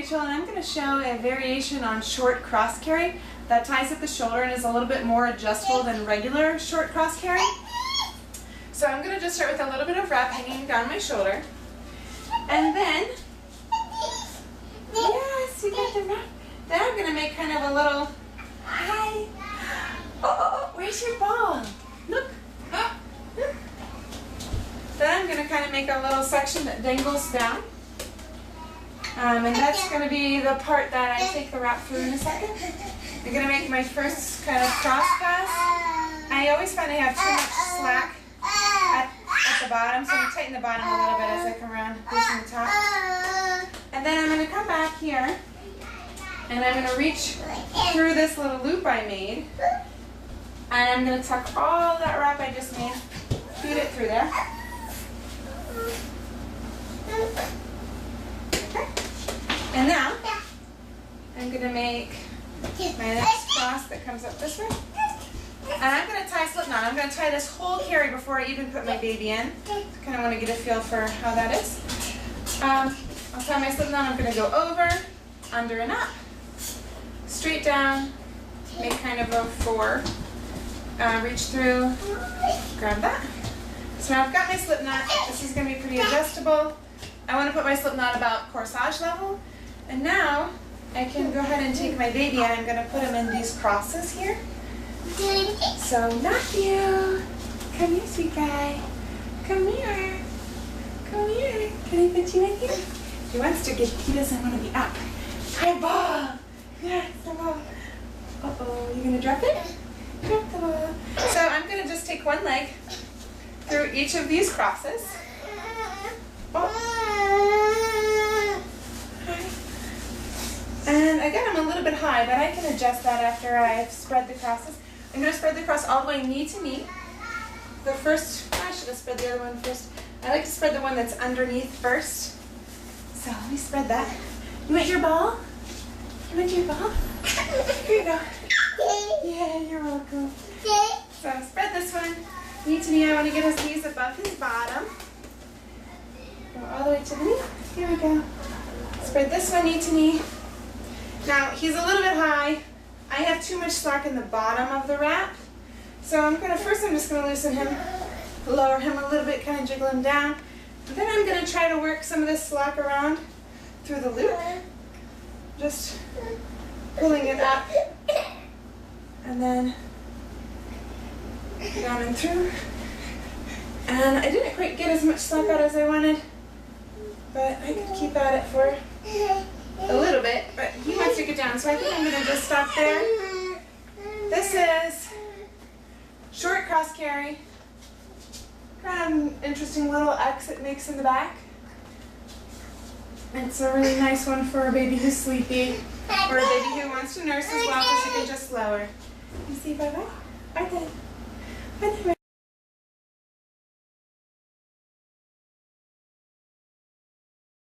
Rachel, and I'm going to show a variation on short cross carry that ties at the shoulder and is a little bit more adjustable than regular short cross carry. So I'm going to just start with a little bit of wrap hanging down my shoulder. And then, yes, you got the wrap. Then I'm going to make kind of a little, hi. Oh, where's your ball? Look. Look. Then I'm going to kind of make a little section that dangles down. And that's going to be the part that I take the wrap through in a second. I'm going to make my first kind of cross pass. I always find I have too much slack at the bottom, so I'm going to tighten the bottom a little bit as I come around, loosen the top. And then I'm going to come back here, and I'm going to reach through this little loop I made, and I'm going to tuck all that wrap I just made, feed it through there. And now, I'm going to make my next cross that comes up this way. And I'm going to tie a slip knot. I'm going to tie this whole carry before I even put my baby in. Kind of want to get a feel for how that is. I'll tie my slip knot. I'm going to go over, under and up, straight down, make kind of a 4, reach through, grab that. So now I've got my slip knot. This is going to be pretty adjustable. I want to put my slip knot about corsage level. And now I can go ahead and take my baby and I'm going to put him in these crosses here. So Matthew, come here, sweet guy. Come here. Come here. Can I put you in here? He wants to get, he doesn't want to be up. Hi, ball. Yes, the ball. Uh-oh, you going to drop it? Drop the ball. So I'm going to just take one leg through each of these crosses. Oh. And again, I'm a little bit high, but I can adjust that after I've spread the crosses. I'm going to spread the cross all the way knee to knee. The first, I should have spread the other one first. I like to spread the one that's underneath first. So let me spread that. You want your ball? You want your ball? Here you go. Yeah, you're welcome. So spread this one. Knee to knee, I want to get his knees above his bottom. Go all the way to the knee. Here we go. Spread this one knee to knee. Now, he's a little bit high. I have too much slack in the bottom of the wrap. So I'm just going to loosen him, lower him a little bit, kind of jiggle him down. And then I'm going to try to work some of this slack around through the loop. Just pulling it up. And then down and through. And I didn't quite get as much slack out as I wanted, but I could keep at it for a little bit, but he wants to get down, so I think I'm going to just stop there. This is short cross carry. Kind of an interesting little X it makes in the back. It's a really nice one for a baby who's sleepy, or a baby who wants to nurse as well, because she can just lower. You see, bye-bye? Bye-bye. Bye-bye.